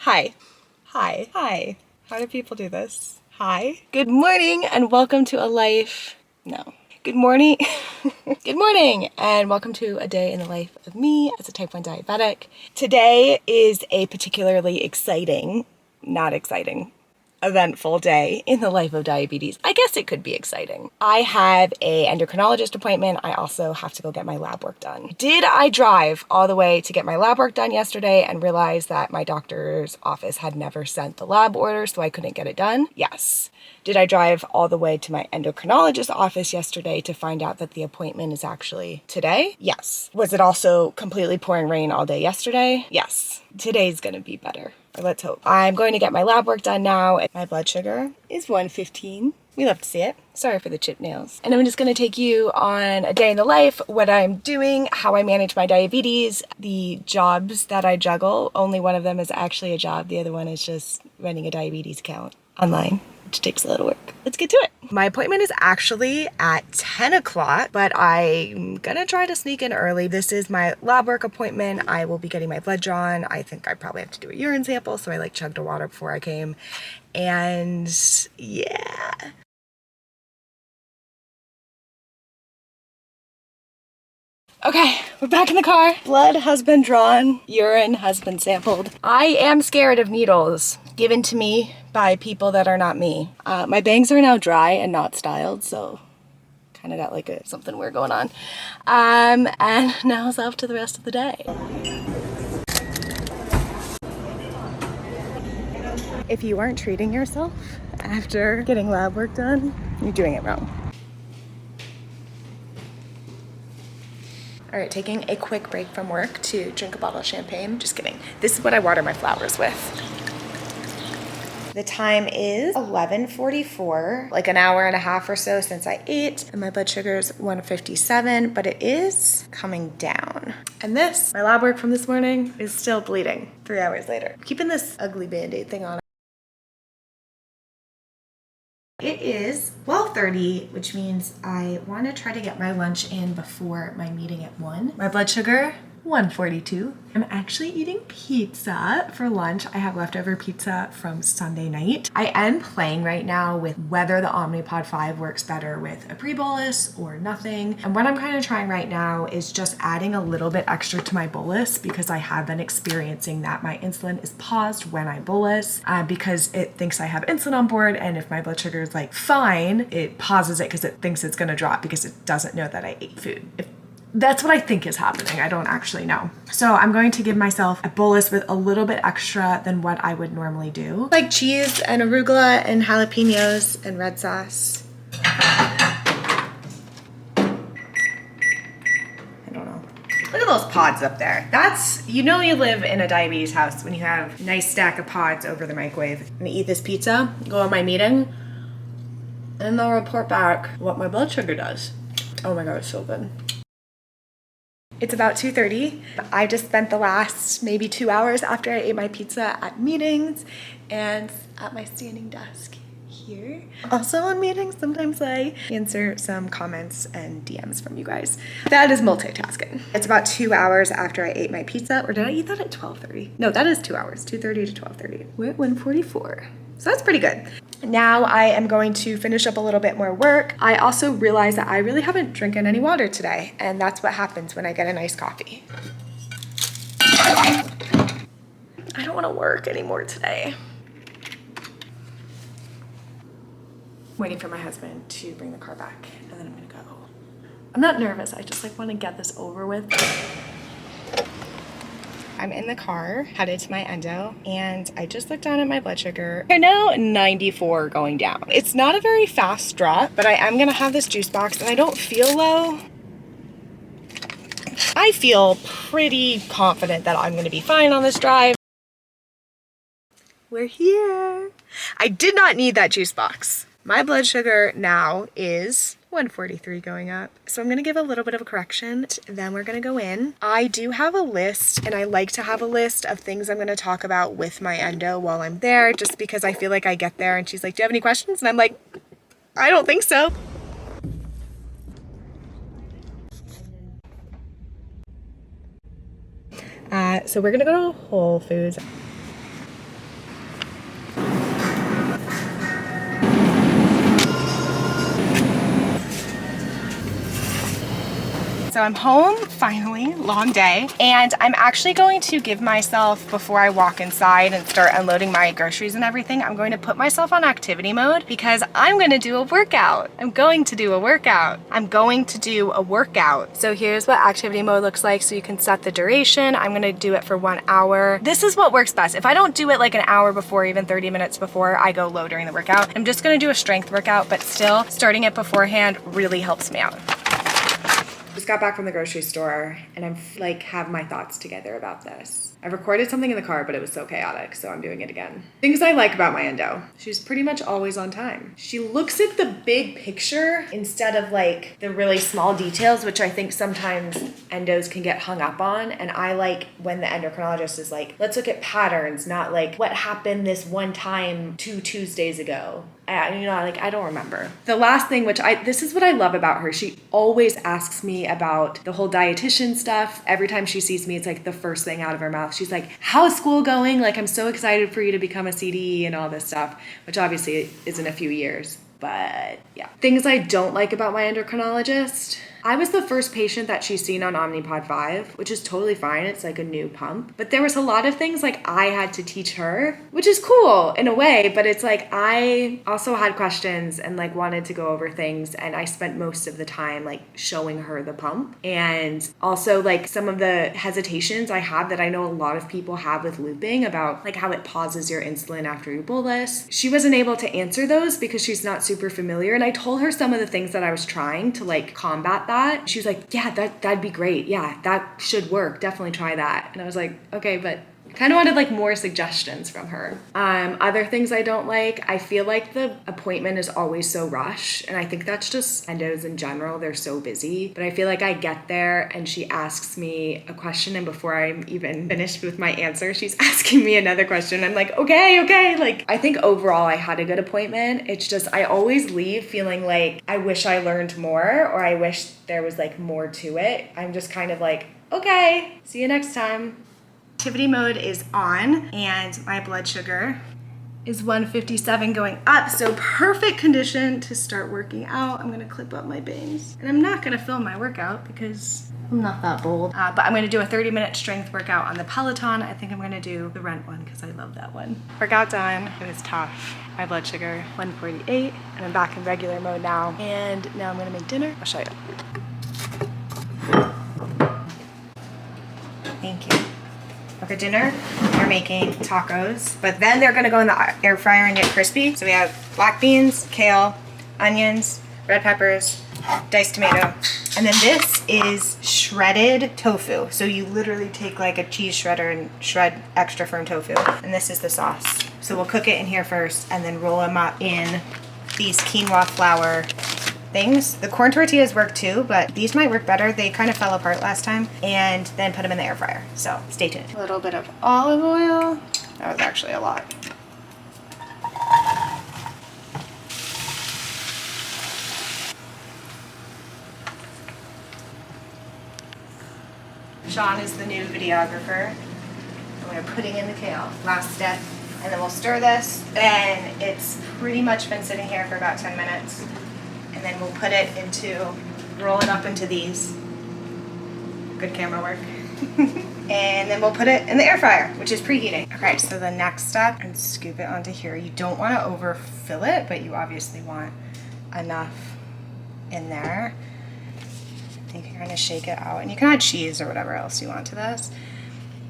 Hi. How do people do this? Hi. Good morning and welcome to a life. No. Good morning. Good morning and welcome to a day in the life of me as a type 1 diabetic. Today is a particularly not exciting, eventful day in the life of diabetes. I guess it could be exciting. I have a endocrinologist appointment. I also have to go get my lab work done. Did I drive all the way to get my lab work done yesterday and realize that my doctor's office had never sent the lab order, so I couldn't get it done? Yes. Did I drive all the way to my endocrinologist office yesterday to find out that the appointment is actually today? Yes. Was it also completely pouring rain all day yesterday? Yes. Today's gonna be better. Or let's hope. I'm going to get my lab work done now. My blood sugar is 115. We love to see it. Sorry for the chip nails. And I'm just gonna take you on a day in the life, what I'm doing, how I manage my diabetes, the jobs that I juggle. Only one of them is actually a job. The other one is just running a diabetes account online, which takes a little work. Let's get to it. My appointment is actually at 10 o'clock, but I'm gonna try to sneak in early. This is my lab work appointment. I will be getting my blood drawn. I think I probably have to do a urine sample, so I chugged a water before I came. And yeah. Okay, we're back in the car. Blood has been drawn, urine has been sampled. I am scared of needles given to me by people that are not me. My bangs are now dry and not styled, so kind of got something weird going on. And now it's off to the rest of the day. If you aren't treating yourself after getting lab work done, you're doing it wrong. All right, taking a quick break from work to drink a bottle of champagne. Just kidding. This is what I water my flowers with. The time is 11:44, like an hour and a half or so since I ate, and my blood sugar is 157, but it is coming down. And this, my lab work from this morning, is still bleeding 3 hours later. I'm keeping this ugly Band-Aid thing on. It is 12:30, which means I want to try to get my lunch in before my meeting at 1. My blood sugar, 142. I'm actually eating pizza for lunch. I have leftover pizza from Sunday night. I am playing right now with whether the Omnipod 5 works better with a pre-bolus or nothing. And what I'm kind of trying right now is just adding a little bit extra to my bolus because I have been experiencing that my insulin is paused when I bolus because it thinks I have insulin on board, and if my blood sugar is fine, it pauses it because it thinks it's going to drop because it doesn't know that I ate food. That's what I think is happening. I don't actually know. So I'm going to give myself a bolus with a little bit extra than what I would normally do. Like cheese and arugula and jalapenos and red sauce. I don't know. Look at those pods up there. That's, you live in a diabetes house when you have a nice stack of pods over the microwave. I'm gonna eat this pizza, go on my meeting, and they'll report back what my blood sugar does. Oh my God, it's so good. It's about 2:30. I just spent the last maybe 2 hours after I ate my pizza at meetings and at my standing desk here. Also on meetings, sometimes I answer some comments and DMs from you guys. That is multitasking. It's about 2 hours after I ate my pizza, or did I eat that at 12:30? No, that is 2 hours, 2:30 to 12:30. We're at 1:44. So that's pretty good. Now I am going to finish up a little bit more work. I also realized that I really haven't drinking any water today, and that's what happens when I get a nice coffee. I don't want to work anymore today. Waiting for my husband to bring the car back, and then I'm gonna go. I'm not nervous, I just want to get this over with. I'm in the car, headed to my endo, and I just looked down at my blood sugar. I know 94 going down. It's not a very fast drop, but I am gonna have this juice box, and I don't feel low. I feel pretty confident that I'm gonna be fine on this drive. We're here. I did not need that juice box. My blood sugar now is 143 going up. So I'm gonna give a little bit of a correction, then we're gonna go in. I do have a list, and I like to have a list of things I'm gonna talk about with my endo while I'm there, just because I feel like I get there and she's like, do you have any questions? And I'm like, I don't think so. So we're gonna go to Whole Foods. So I'm home, finally, long day. And I'm actually going to give myself, before I walk inside and start unloading my groceries and everything, I'm going to put myself on activity mode because I'm gonna do a workout. I'm going to do a workout. So here's what activity mode looks like. So you can set the duration. I'm gonna do it for 1 hour. This is what works best. If I don't do it like an hour before, even 30 minutes before, I go low during the workout. I'm just gonna do a strength workout, but still starting it beforehand really helps me out. Just got back from the grocery store and I'm like have my thoughts together about this. I recorded something in the car, but it was so chaotic, so I'm doing it again. Things I like about my endo. She's pretty much always on time. She looks at the big picture instead of like the really small details, which I think sometimes endos can get hung up on. And I like when the endocrinologist is like, let's look at patterns, not like what happened this one time 2 Tuesdays ago. I don't remember. The last thing, this is what I love about her. She always asks me about the whole dietitian stuff. Every time she sees me, it's like the first thing out of her mouth. She's like, how's school going? Like, I'm so excited for you to become a CDE and all this stuff, which obviously is in a few years. But yeah. Things I don't like about my endocrinologist. I was the first patient that she's seen on Omnipod 5, which is totally fine. It's like a new pump. But there was a lot of things like I had to teach her, which is cool in a way, but it's like I also had questions and like wanted to go over things, and I spent most of the time like showing her the pump. And also like some of the hesitations I have that I know a lot of people have with looping about like how it pauses your insulin after you bolus. She wasn't able to answer those because she's not super familiar. And I told her some of the things that I was trying to like combat that. She was like, yeah, that'd be great. Yeah, that should work. Definitely try that. And I was like, okay, but kind of wanted like more suggestions from her. Other things I don't like, I feel like the appointment is always so rushed. And I think that's just endos in general. They're so busy. But I feel like I get there and she asks me a question, and before I'm even finished with my answer, she's asking me another question. I'm like, okay. Like, I think overall I had a good appointment. It's just, I always leave feeling like I wish I learned more, or I wish there was like more to it. I'm just kind of like, okay, see you next time. Activity mode is on and my blood sugar is 157 going up, so perfect condition to start working out. I'm gonna clip up my bangs, and I'm not gonna film my workout because I'm not that bold, but I'm gonna do a 30-minute strength workout on the Peloton. I think I'm gonna do the Rent one because I love that one. Workout done. It was tough. My blood sugar 148, and I'm back in regular mode now. And now I'm gonna make dinner. I'll show you. Thank you. For dinner, we're making tacos, but then they're gonna go in the air fryer and get crispy. So we have black beans, kale, onions, red peppers, diced tomato, and then this is shredded tofu. So you literally take like a cheese shredder and shred extra firm tofu, and this is the sauce. So we'll cook it in here first and then roll them up in these quinoa flour things. The corn tortillas work too, but these might work better. They kind of fell apart last time. And then put them in the air fryer. So stay tuned. A little bit of olive oil. That was actually a lot. Sean is the new videographer. And we're putting in the kale. Last step. And then we'll stir this. And it's pretty much been sitting here for about 10 minutes. And then we'll put it roll it up into these. Good camera work. And then we'll put it in the air fryer, which is preheating. Okay, so the next step, and scoop it onto here. You don't want to overfill it, but you obviously want enough in there. You can kind of shake it out, and you can add cheese or whatever else you want to this.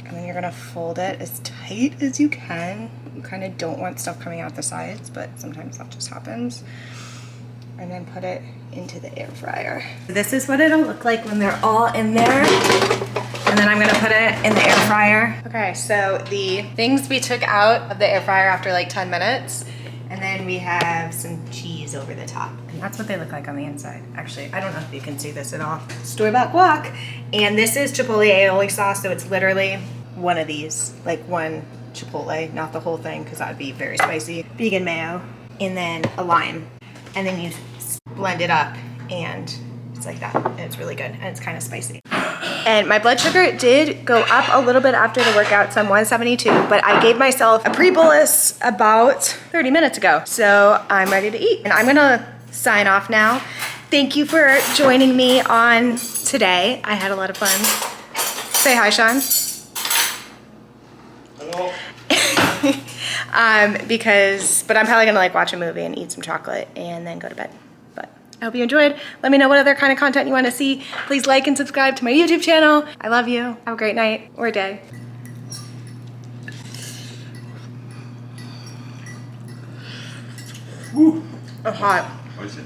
And then you're gonna fold it as tight as you can. You kind of don't want stuff coming out the sides, but sometimes that just happens. And then put it into the air fryer. This is what it'll look like when they're all in there. And then I'm gonna put it in the air fryer. Okay, so the things we took out of the air fryer after like 10 minutes, and then we have some cheese over the top. And that's what they look like on the inside. Actually, I don't know if you can see this at all. Store-bought guac. And this is chipotle aioli sauce, so it's literally one of these, like one chipotle, not the whole thing, because that would be very spicy. Vegan mayo, and then a lime. And then you blend it up, and it's like that. And it's really good, and it's kind of spicy. And my blood sugar did go up a little bit after the workout, so I'm 172, but I gave myself a pre-bolus about 30 minutes ago. So I'm ready to eat. And I'm gonna sign off now Thank you for joining me on today. I had a lot of fun. Say hi, Sean. Hello. But I'm probably gonna like watch a movie and eat some chocolate and then go to bed. But I hope you enjoyed. Let me know what other kind of content you want to see. Please like and subscribe to my YouTube channel. I love you. Have a great night or day. Woo. Oh, hot. What is it?